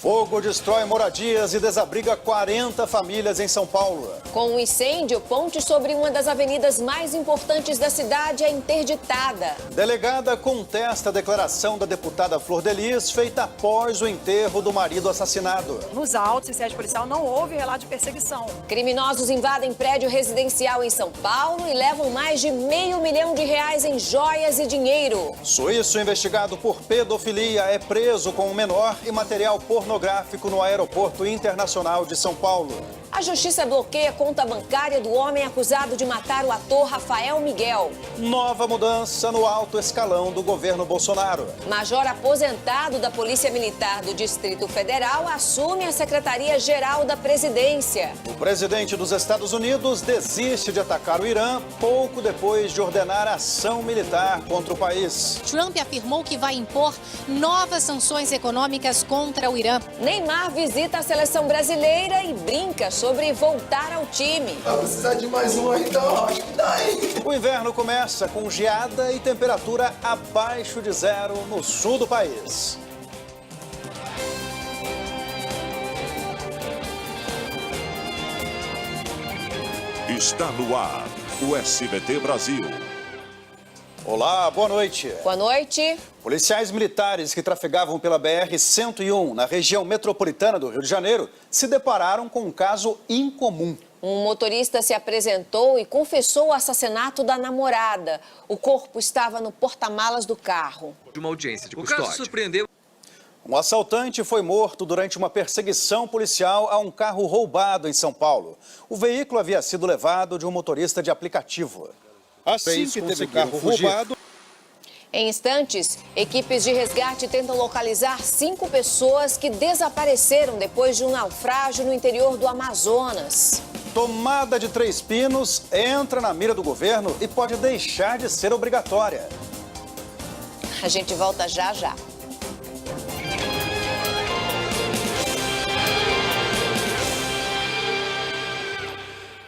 Fogo destrói moradias e desabriga 40 famílias em São Paulo. Com um incêndio, ponte sobre uma das avenidas mais importantes da cidade é interditada. Delegada contesta a declaração da deputada Flor de Lis feita após o enterro do marido assassinado. Nos autos em sede policial não houve relato de perseguição. Criminosos invadem prédio residencial em São Paulo e levam mais de R$500 mil em joias e dinheiro. Suíço investigado por pedofilia é preso com um menor e material pornográfico no Aeroporto Internacional de São Paulo. A justiça bloqueia a conta bancária do homem acusado de matar o ator Rafael Miguel. Nova mudança no alto escalão do governo Bolsonaro. Major aposentado da Polícia Militar do Distrito Federal assume a Secretaria-Geral da Presidência. O presidente dos Estados Unidos desiste de atacar o Irã pouco depois de ordenar ação militar contra o país. Trump afirmou que vai impor novas sanções econômicas contra o Irã. Neymar visita a seleção brasileira e brinca sobre voltar ao time. Vai precisar de mais um aí, então acho que dá, hein? O inverno começa com geada e temperatura abaixo de zero no sul do país. Está no ar o SBT Brasil. Olá, boa noite. Boa noite. Policiais militares que trafegavam pela BR-101 na região metropolitana do Rio de Janeiro se depararam com um caso incomum. Um motorista se apresentou e confessou o assassinato da namorada. O corpo estava no porta-malas do carro. De uma audiência de custódia. O caso surpreendeu. Um assaltante foi morto durante uma perseguição policial a um carro roubado em São Paulo. O veículo havia sido levado de um motorista de aplicativo. Assim que teve carro roubado... Em instantes, equipes de resgate tentam localizar 5 pessoas que desapareceram depois de um naufrágio no interior do Amazonas. Tomada de 3 pinos entra na mira do governo e pode deixar de ser obrigatória. A gente volta já já.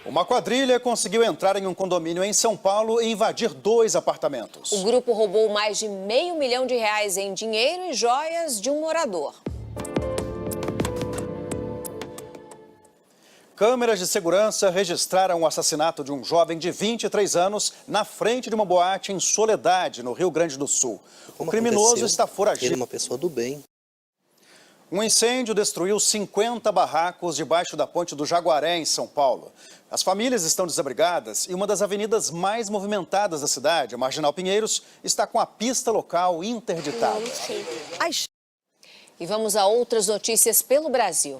Uma quadrilha conseguiu entrar em um condomínio em São Paulo e invadir 2 apartamentos. O grupo roubou mais de R$500 mil em dinheiro e joias de um morador. Câmeras de segurança registraram o assassinato de um jovem de 23 anos na frente de uma boate em Soledade, no Rio Grande do Sul. O criminoso está foragido. Ele é uma pessoa do bem. Um incêndio destruiu 50 barracos debaixo da ponte do Jaguaré, em São Paulo. As famílias estão desabrigadas e uma das avenidas mais movimentadas da cidade, a Marginal Pinheiros, está com a pista local interditada. E vamos a outras notícias pelo Brasil.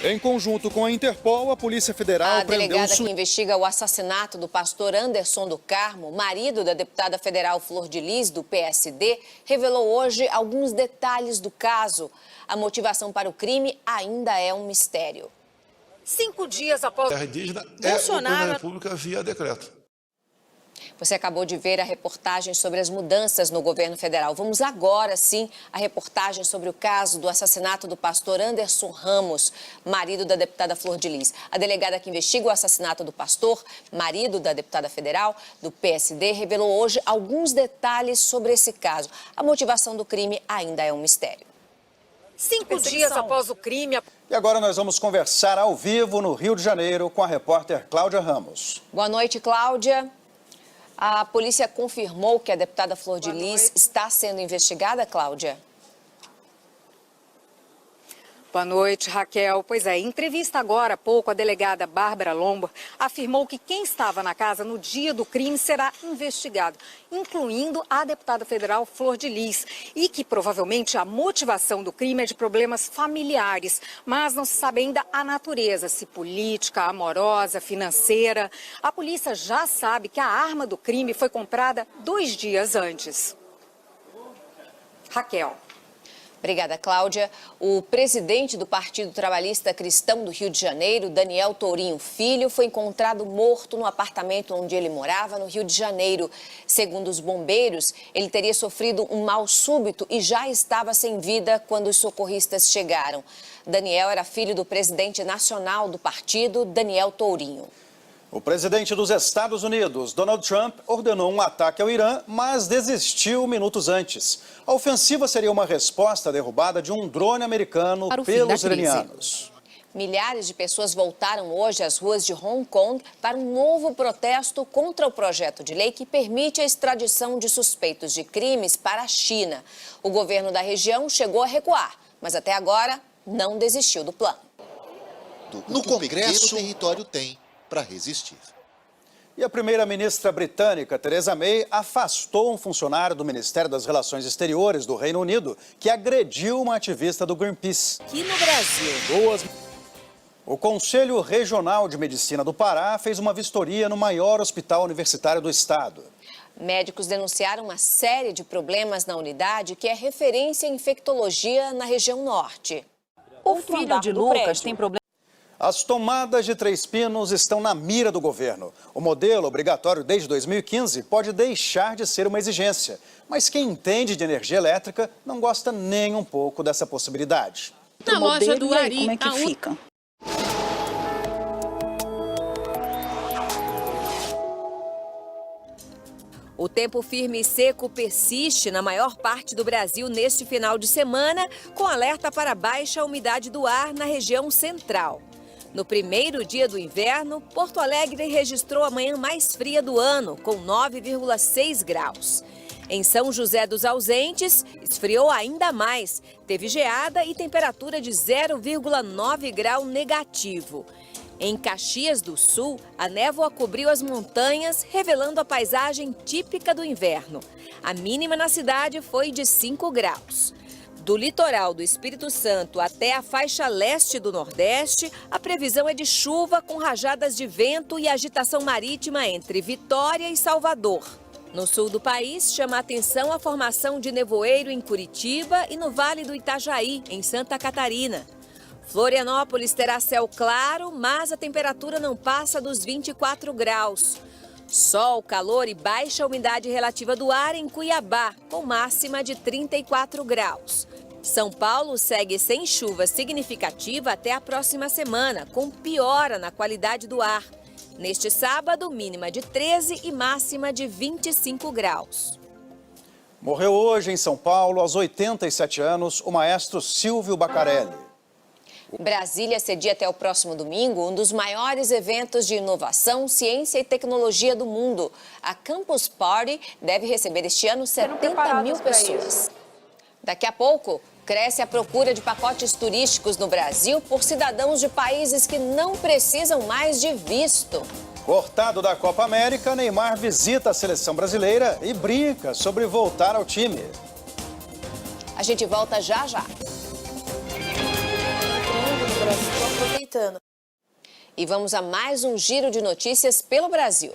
Em conjunto com a Interpol, a Polícia Federal A delegada que investiga o assassinato do pastor Anderson do Carmo, marido da deputada federal Flor de Lis, do PSD, revelou hoje alguns detalhes do caso. A motivação para o crime ainda é um mistério. 5 dias após Terra indígena Bolsonaro... é o da República via decreto. Você acabou de ver a reportagem sobre as mudanças no governo federal. Vamos agora, sim, à reportagem sobre o caso do assassinato do pastor Anderson Ramos, marido da deputada Flor de Lis. A delegada que investiga o assassinato do pastor, marido da deputada federal do PSD, revelou hoje alguns detalhes sobre esse caso. A motivação do crime ainda é um mistério. 5 dias após o crime... E agora nós vamos conversar ao vivo no Rio de Janeiro com a repórter Cláudia Ramos. Boa noite, Cláudia. A polícia confirmou que a deputada Flor de Lis está sendo investigada, Cláudia? Boa noite, Raquel. Pois é, em entrevista agora há pouco, a delegada Bárbara Lomba afirmou que quem estava na casa no dia do crime será investigado, incluindo a deputada federal Flor de Lis, e que provavelmente a motivação do crime é de problemas familiares, mas não se sabe ainda a natureza, se política, amorosa, financeira. A polícia já sabe que a arma do crime foi comprada 2 dias antes. Raquel. Obrigada, Cláudia. O presidente do Partido Trabalhista Cristão do Rio de Janeiro, Daniel Tourinho Filho, foi encontrado morto no apartamento onde ele morava, no Rio de Janeiro. Segundo os bombeiros, ele teria sofrido um mal súbito e já estava sem vida quando os socorristas chegaram. Daniel era filho do presidente nacional do partido, Daniel Tourinho. O presidente dos Estados Unidos, Donald Trump, ordenou um ataque ao Irã, mas desistiu minutos antes. A ofensiva seria uma resposta à derrubada de um drone americano pelos iranianos. Milhares de pessoas voltaram hoje às ruas de Hong Kong para um novo protesto contra o projeto de lei que permite a extradição de suspeitos de crimes para a China. O governo da região chegou a recuar, mas até agora não desistiu do plano. No Congresso, o território tem para resistir. E a primeira-ministra britânica, Theresa May, afastou um funcionário do Ministério das Relações Exteriores do Reino Unido que agrediu uma ativista do Greenpeace. Aqui no Brasil. O Conselho Regional de Medicina do Pará fez uma vistoria no maior hospital universitário do estado. Médicos denunciaram uma série de problemas na unidade que é referência em infectologia na região norte. O filho de Lucas tem problema. As tomadas de Três Pinos estão na mira do governo. O modelo, obrigatório desde 2015, pode deixar de ser uma exigência. Mas quem entende de energia elétrica não gosta nem um pouco dessa possibilidade. Na loja do Ari, como é que fica? O tempo firme e seco persiste na maior parte do Brasil neste final de semana, com alerta para baixa umidade do ar na região central. No primeiro dia do inverno, Porto Alegre registrou a manhã mais fria do ano, com 9,6 graus. Em São José dos Ausentes, esfriou ainda mais. Teve geada e temperatura de 0,9 grau negativo. Em Caxias do Sul, a névoa cobriu as montanhas, revelando a paisagem típica do inverno. A mínima na cidade foi de 5 graus. Do litoral do Espírito Santo até a faixa leste do Nordeste, a previsão é de chuva com rajadas de vento e agitação marítima entre Vitória e Salvador. No sul do país, chama a atenção a formação de nevoeiro em Curitiba e no Vale do Itajaí, em Santa Catarina. Florianópolis terá céu claro, mas a temperatura não passa dos 24 graus. Sol, calor e baixa umidade relativa do ar em Cuiabá, com máxima de 34 graus. São Paulo segue sem chuva significativa até a próxima semana, com piora na qualidade do ar. Neste sábado, mínima de 13 e máxima de 25 graus. Morreu hoje em São Paulo, aos 87 anos, o maestro Silvio Bacarelli. Brasília cedia até o próximo domingo um dos maiores eventos de inovação, ciência e tecnologia do mundo. A Campus Party deve receber este ano 70 mil pessoas. Daqui a pouco, cresce a procura de pacotes turísticos no Brasil por cidadãos de países que não precisam mais de visto. Cortado da Copa América, Neymar visita a seleção brasileira e brinca sobre voltar ao time. A gente volta já já. E vamos a mais um giro de notícias pelo Brasil.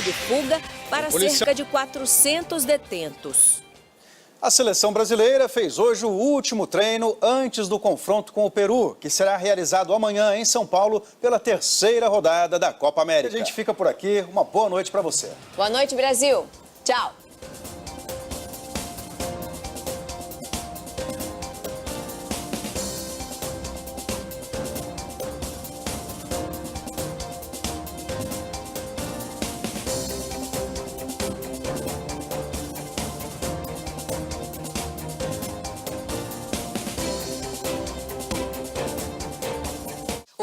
De fuga para cerca de 400 detentos. A seleção brasileira fez hoje o último treino antes do confronto com o Peru, que será realizado amanhã em São Paulo pela terceira rodada da Copa América. A gente fica por aqui. Uma boa noite para você. Boa noite, Brasil. Tchau.